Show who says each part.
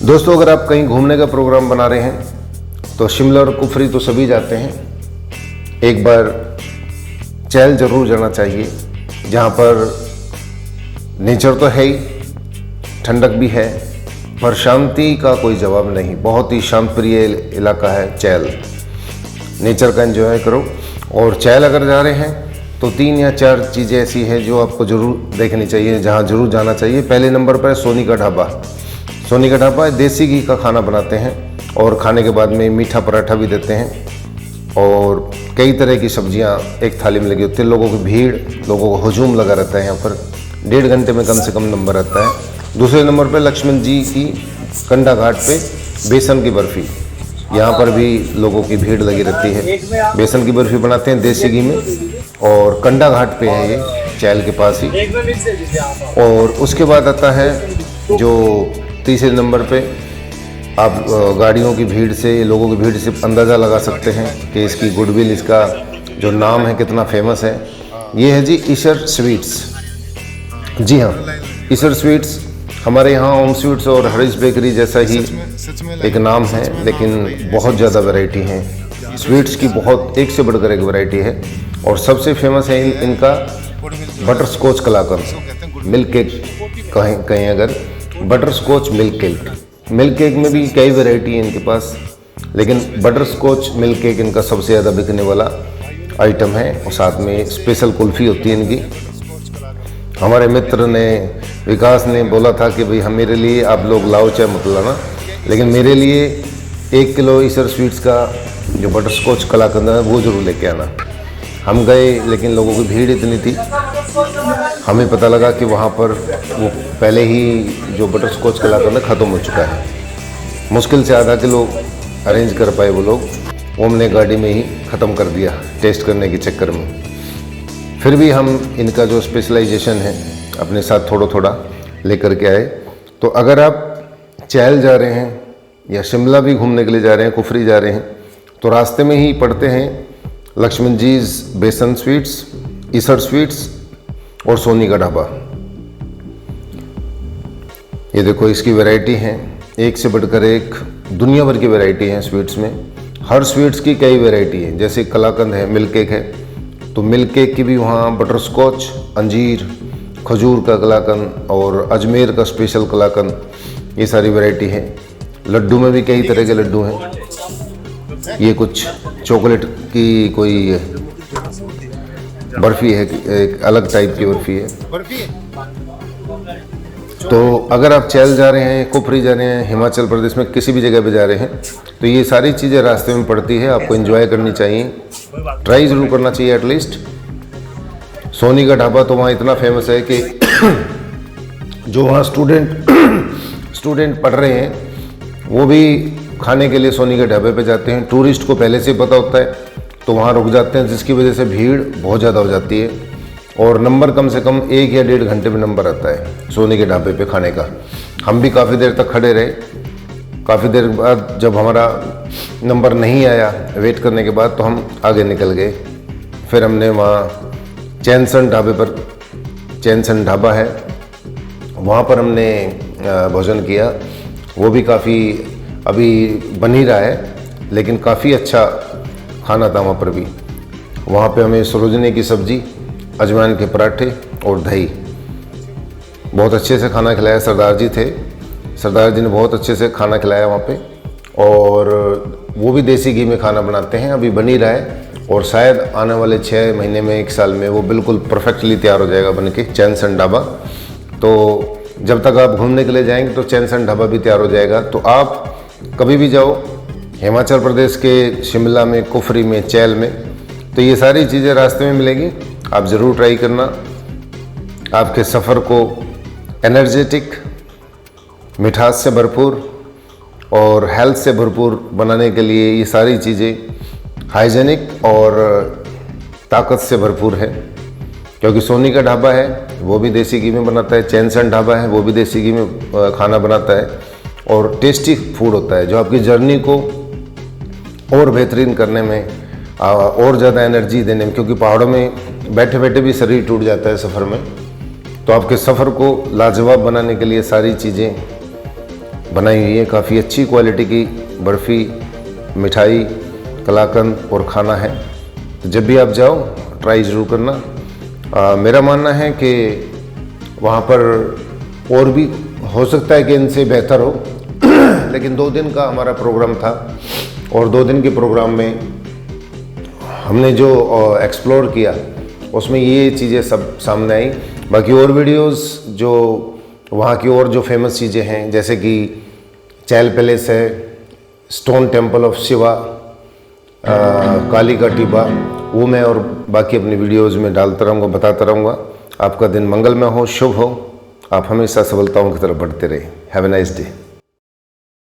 Speaker 1: दोस्तों, अगर आप कहीं घूमने का प्रोग्राम बना रहे हैं तो शिमला और कुफरी तो सभी जाते हैं। एक बार चैल जरूर जाना चाहिए, जहाँ पर नेचर तो है ही, ठंडक भी है, पर शांति का कोई जवाब नहीं। बहुत ही शांत प्रिय इलाका है चैल। नेचर का एंजॉय करो। और चैल अगर जा रहे हैं तो 3 या 4 चीज़ें ऐसी हैं जो आपको ज़रूर देखनी चाहिए, जहाँ ज़रूर जाना चाहिए। पहले नंबर पर है सोनी का ढाबा। सोनी का ढाबा देसी घी का खाना बनाते हैं और खाने के बाद में मीठा पराठा भी देते हैं और कई तरह की सब्जियां एक थाली में लगी होती है। लोगों की भीड़, लोगों को हुजूम लगा रहता है यहाँ पर। 1.5 घंटे में कम से कम नंबर आता है। दूसरे नंबर पर लक्ष्मण जी की कंडा घाट पे बेसन की बर्फ़ी। यहाँ पर भी लोगों की भीड़ लगी रहती है। बेसन की बर्फ़ी बनाते हैं देसी घी में और कंडा घाट पे है ये, चैल के पास ही। और उसके बाद आता है जो तीसरे नंबर पे, आप गाड़ियों की भीड़ से, लोगों की भीड़ से अंदाज़ा लगा सकते हैं कि इसकी गुडविल, इसका जो नाम है कितना फेमस है। ये है जी ईशर स्वीट्स। जी हाँ, ईशर स्वीट्स हमारे यहाँ ओम स्वीट्स और हरीश बेकरी जैसा ही एक नाम है, लेकिन बहुत ज़्यादा वैरायटी हैं स्वीट्स की। बहुत एक से बढ़कर एक वैरायटी है और सबसे फेमस है इनका butterscotch kalakand, milk cake कहें अगर, butterscotch milk cake. Milk cake में भी कई वैरायटी है इनके पास, लेकिन बटर स्कॉच मिल्क केक इनका सबसे ज़्यादा बिकने वाला आइटम है। और साथ में स्पेशल कुल्फ़ी होती है इनकी। हमारे मित्र ने, विकास ने बोला था कि भाई हम, मेरे लिए आप लोग लाओ चाहे मत लाना, लेकिन मेरे लिए 1 किलो ईशर स्वीट्स का जो बटर स्कॉच कलाकंद है वो ज़रूर लेके आना। हम गए, लेकिन लोगों की भीड़ इतनी थी, हमें पता लगा कि वहाँ पर वो पहले ही जो बटर स्कॉच कलाकंद ख़त्म हो चुका है। मुश्किल से आधा किलो अरेंज कर पाए वो लोग, वो हमने गाड़ी में ही ख़त्म कर दिया टेस्ट करने के चक्कर में। फिर भी हम इनका जो स्पेशलाइजेशन है अपने साथ थोड़ा थोड़ा लेकर के आए। तो अगर आप चैल जा रहे हैं या शिमला भी घूमने के लिए जा रहे हैं, कुफरी जा रहे हैं, तो रास्ते में ही पड़ते हैं लक्ष्मण जीज बेसन स्वीट्स, ईशर स्वीट्स और सोनी का ढाबा। ये देखो, इसकी वैरायटी है एक से बढ़कर एक, दुनिया भर की वैरायटी है स्वीट्स में। हर स्वीट्स की कई वैरायटी है। जैसे कलाकंद है, मिल्क केक है, तो मिल्क केक की भी वहाँ बटर स्कॉच, अंजीर, खजूर का कलाकंद और अजमेर का स्पेशल कलाकंद, ये सारी वैरायटी है। लड्डू में भी कई तरह के लड्डू हैं। ये कुछ चॉकलेट की कोई बर्फ़ी है, एक अलग टाइप की बर्फ़ी है। तो अगर आप चैल जा रहे हैं, कुफरी जा रहे हैं, हिमाचल प्रदेश में किसी भी जगह पे जा रहे हैं, तो ये सारी चीज़ें रास्ते में पड़ती है। आपको एंजॉय करनी चाहिए, ट्राई ज़रूर करना चाहिए एटलीस्ट। सोनी का ढाबा तो वहाँ इतना फेमस है कि जो वहाँ स्टूडेंट पढ़ रहे हैं वो भी खाने के लिए सोनी के ढाबे पे जाते हैं। टूरिस्ट को पहले से पता होता है तो वहाँ रुक जाते हैं, जिसकी वजह से भीड़ बहुत ज़्यादा हो जाती है और नंबर कम से कम 1 या 1.5 घंटे में नंबर आता है सोनी के ढाबे पे खाने का। हम भी काफ़ी देर तक खड़े रहे। काफ़ी देर बाद जब हमारा नंबर नहीं आया, वेट करने के बाद, तो हम आगे निकल गए। फिर हमने वहाँ चैनसन ढाबे पर, चैनसन ढाबा है, वहाँ पर हमने भोजन किया। वो भी काफ़ी अभी बन ही रहा है, लेकिन काफ़ी अच्छा खाना था वहाँ पर भी। वहाँ पे हमें सरोजनी की सब्ज़ी, अजवाइन के पराठे और दही, बहुत अच्छे से खाना खिलाया। सरदार जी थे, सरदार जी ने बहुत अच्छे से खाना खिलाया वहाँ पे। और वो भी देसी घी में खाना बनाते हैं, अभी बन ही रहा है और शायद आने वाले 6 महीने में, 1 साल में वो बिल्कुल परफेक्टली तैयार हो जाएगा बन के, चैनसन ढाबा। तो जब तक आप घूमने के लिए जाएंगे तो चैनसन ढाबा भी तैयार हो जाएगा। तो आप कभी भी जाओ हिमाचल प्रदेश के शिमला में, कुफरी में, चैल में, तो ये सारी चीज़ें रास्ते में मिलेगी। आप ज़रूर ट्राई करना। आपके सफ़र को एनर्जेटिक, मिठास से भरपूर और हेल्थ से भरपूर बनाने के लिए ये सारी चीज़ें हाइजेनिक और ताकत से भरपूर है। क्योंकि सोनी का ढाबा है वो भी देसी घी में बनाता है, चैनसन ढाबा है वो भी देसी घी में खाना बनाता है और टेस्टी फूड होता है, जो आपकी जर्नी को और बेहतरीन करने में, और ज़्यादा एनर्जी देने में, क्योंकि पहाड़ों में बैठे बैठे भी शरीर टूट जाता है सफ़र में, तो आपके सफ़र को लाजवाब बनाने के लिए सारी चीज़ें बनाई हुई है। काफ़ी अच्छी क्वालिटी की बर्फ़ी, मिठाई, कलाकंद और खाना है। तो जब भी आप जाओ ट्राई ज़रूर करना। मेरा मानना है कि वहाँ पर और भी हो सकता है कि इनसे बेहतर हो लेकिन 2 दिन का हमारा प्रोग्राम था और 2 दिन के प्रोग्राम में हमने जो एक्सप्लोर किया उसमें ये चीज़ें सब सामने आई। बाकी और वीडियोस जो वहाँ की और जो फेमस चीज़ें हैं, जैसे कि चैल पैलेस है, स्टोन टेम्पल ऑफ शिवा, काली का टिब्बा, वो मैं और बाकी अपनी वीडियोस में डालता रहूँगा, बताता रहूँगा। आपका दिन मंगलमय हो, शुभ हो, आप हमेशा सफलताओं की तरफ बढ़ते रहे। Have a nice day.